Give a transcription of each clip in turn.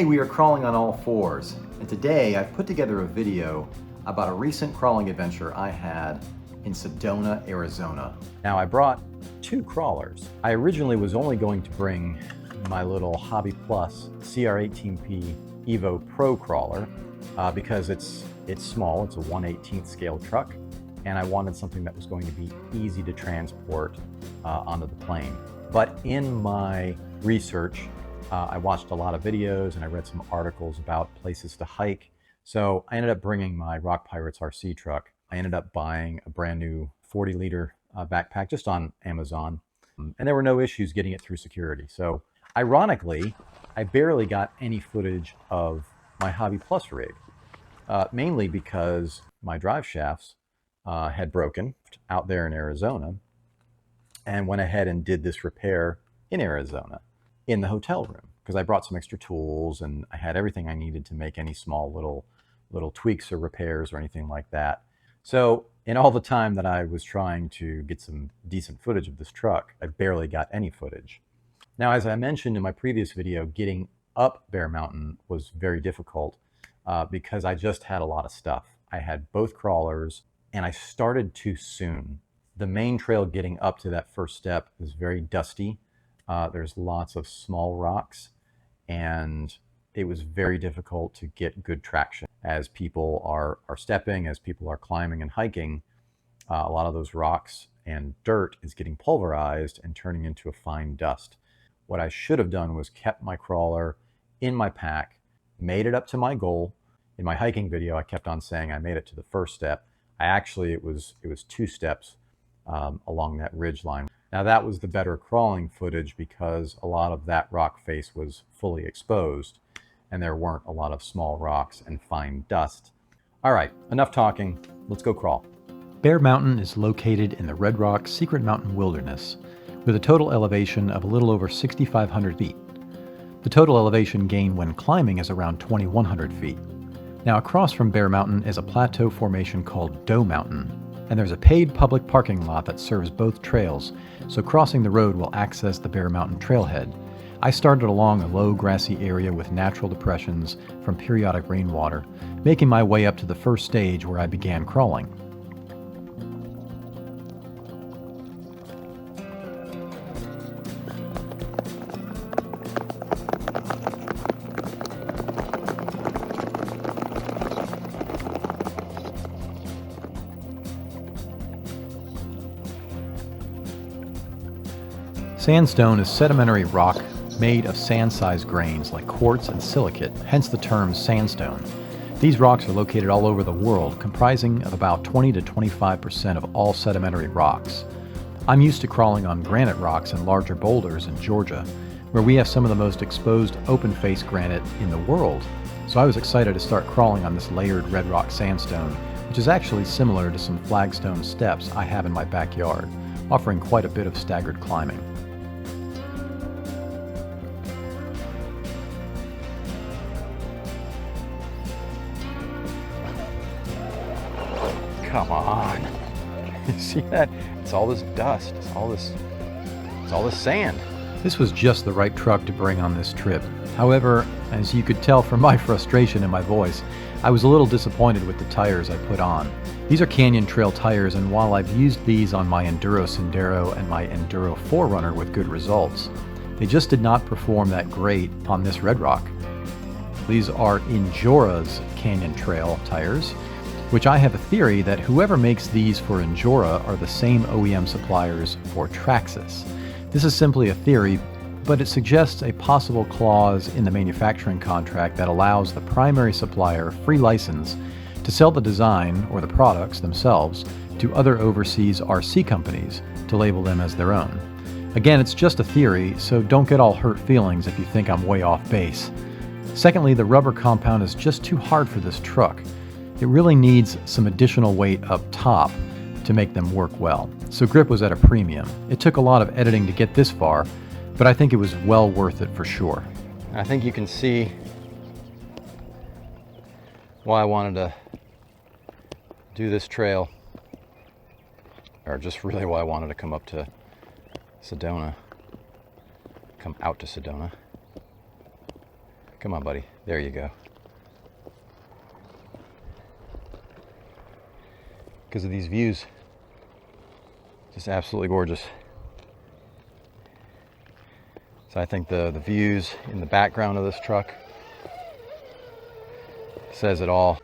Hey, we are crawling on all fours, and today I've put together a video about a recent crawling adventure I had in Sedona, Arizona. Now, I brought two crawlers. I originally was only going to bring my little Hobby Plus CR18P Evo Pro crawler because it's small, it's a 1/18 scale truck, and I wanted something that was going to be easy to transport onto the plane. But in my research, I watched a lot of videos and I read some articles about places to hike. So I ended up bringing my Rock Pirates RC truck. I ended up buying a brand new 40-liter backpack just on Amazon. And there were no issues getting it through security. So ironically, I barely got any footage of my Hobby Plus rig, mainly because my drive shafts had broken out there in Arizona, and went ahead and did this repair in Arizona in the hotel room because I brought some extra tools and I had everything I needed to make any small little tweaks or repairs or anything like that. So in all the time that I was trying to get some decent footage of this truck, I barely got any footage. Now, as I mentioned in my previous video, getting up Bear Mountain was very difficult because I just had a lot of stuff. I had both crawlers and I started too soon. The main trail getting up to that first step is very dusty. There's lots of small rocks, and it was very difficult to get good traction. As people are stepping, as people are climbing and hiking, a lot of those rocks and dirt is getting pulverized and turning into a fine dust. What I should have done was kept my crawler in my pack, made it up to my goal. In my hiking video, I kept on saying I made it to the first step. It was 2 steps along that ridge line. Now that was the better crawling footage because a lot of that rock face was fully exposed and there weren't a lot of small rocks and fine dust. All right, enough talking, let's go crawl. Bear Mountain is located in the Red Rock Secret Mountain Wilderness with a total elevation of a little over 6,500 feet. The total elevation gain when climbing is around 2,100 feet. Now across from Bear Mountain is a plateau formation called Doe Mountain, and there's a paid public parking lot that serves both trails, so crossing the road will access the Bear Mountain trailhead. I started along a low grassy area with natural depressions from periodic rainwater, making my way up to the first stage where I began crawling. Sandstone is sedimentary rock made of sand-sized grains like quartz and silicate, hence the term sandstone. These rocks are located all over the world, comprising of about 20 to 25% of all sedimentary rocks. I'm used to crawling on granite rocks and larger boulders in Georgia, where we have some of the most exposed open-face granite in the world, so I was excited to start crawling on this layered red rock sandstone, which is actually similar to some flagstone steps I have in my backyard, offering quite a bit of staggered climbing. Come on. You see that? It's all this dust. It's all this sand. This was just the right truck to bring on this trip. However, as you could tell from my frustration in my voice, I was a little disappointed with the tires I put on. These are Canyon Trail tires, and while I've used these on my Enduro Sendero and my Enduro 4Runner with good results, they just did not perform that great on this red rock. These are Injora's Canyon Trail tires, which I have a theory that whoever makes these for Injora are the same OEM suppliers for Traxxas. This is simply a theory, but it suggests a possible clause in the manufacturing contract that allows the primary supplier free license to sell the design or the products themselves to other overseas RC companies to label them as their own. Again, it's just a theory, so don't get all hurt feelings if you think I'm way off base. Secondly, the rubber compound is just too hard for this truck. It really needs some additional weight up top to make them work well, so grip was at a premium. It took a lot of editing to get this far, but I think it was well worth it for sure. I think you can see why I wanted to do this trail, or just really why I wanted to come up to Sedona, come out to Sedona. Come on, buddy. There you go. Because of these views. Just absolutely gorgeous. So I think the views in the background of this truck says it all.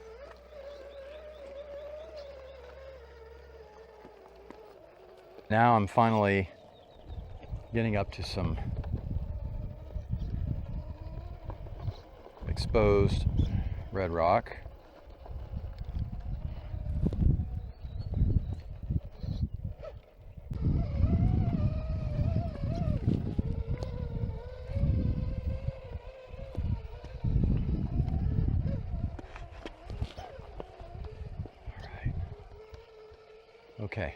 Now I'm finally getting up to some exposed red rock. Okay.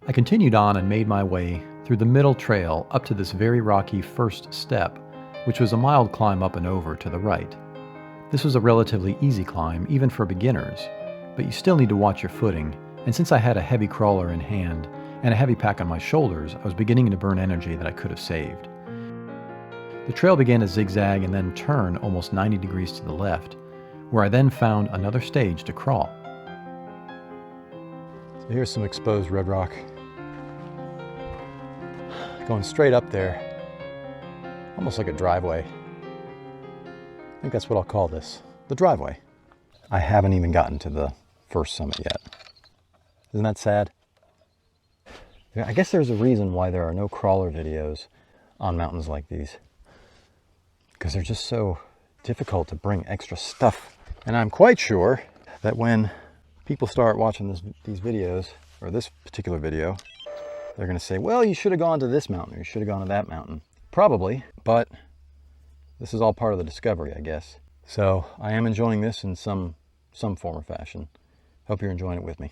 I continued on and made my way through the middle trail up to this very rocky first step, which was a mild climb up and over to the right. This was a relatively easy climb, even for beginners, but you still need to watch your footing, and since I had a heavy crawler in hand and a heavy pack on my shoulders, I was beginning to burn energy that I could have saved. The trail began to zigzag and then turn almost 90 degrees to the left, where I then found another stage to crawl. So here's some exposed red rock. Going straight up there, almost like a driveway. I think that's what I'll call this, the driveway. I haven't even gotten to the first summit yet. Isn't that sad? I guess there's a reason why there are no crawler videos on mountains like these, because they're just so difficult to bring extra stuff. And I'm quite sure that when people start watching these videos, or this particular video, they're going to say, well, you should have gone to this mountain, or you should have gone to that mountain. Probably, but this is all part of the discovery, I guess. So I am enjoying this in some form or fashion. Hope you're enjoying it with me.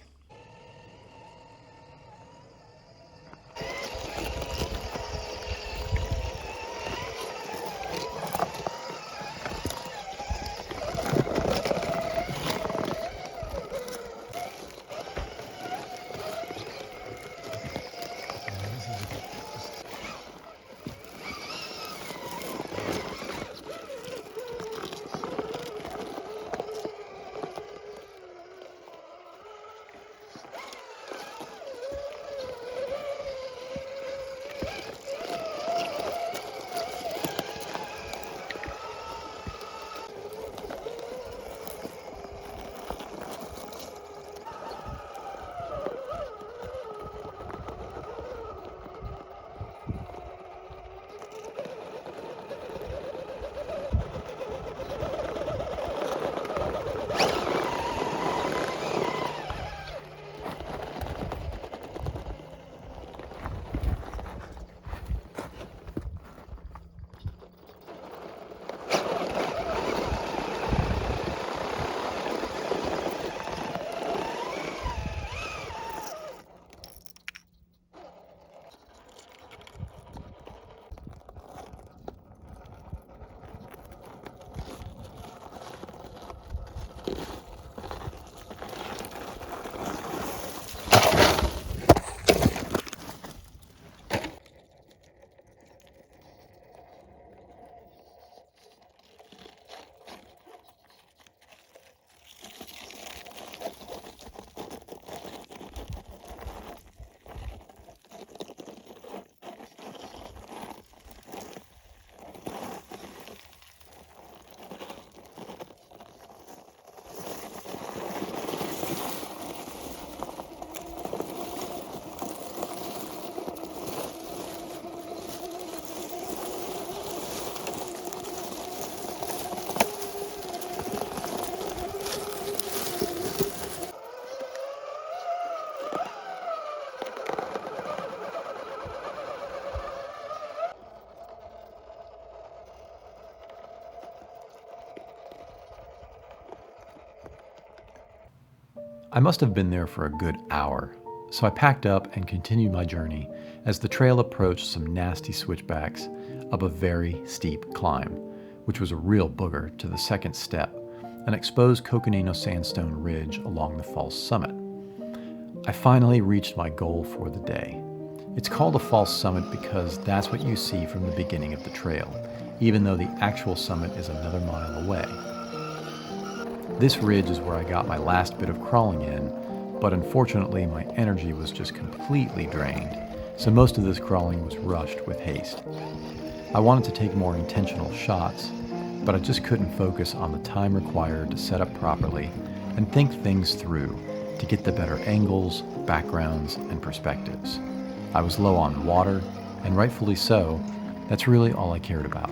I must have been there for a good hour, so I packed up and continued my journey as the trail approached some nasty switchbacks up a very steep climb, which was a real booger to the second step, an exposed coconino sandstone ridge along the false summit. I finally reached my goal for the day. It's called a false summit because that's what you see from the beginning of the trail, even though the actual summit is another mile away. This ridge is where I got my last bit of crawling in, but unfortunately my energy was just completely drained, so most of this crawling was rushed with haste. I wanted to take more intentional shots, but I just couldn't focus on the time required to set up properly and think things through to get the better angles, backgrounds, and perspectives. I was low on water, and rightfully so. That's really all I cared about.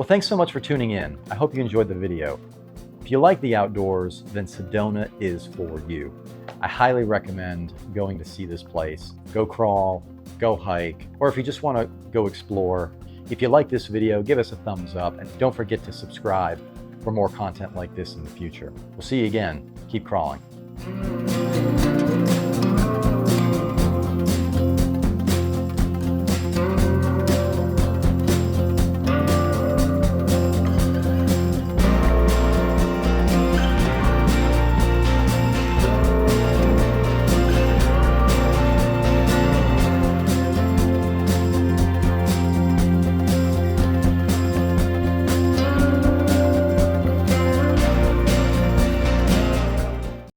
Well, thanks so much for tuning in. I hope you enjoyed the video. If you like the outdoors, then Sedona is for you. I highly recommend going to see this place. Go crawl, go hike, or if you just want to go explore. If you like this video, give us a thumbs up and don't forget to subscribe for more content like this in the future. We'll see you again. Keep crawling.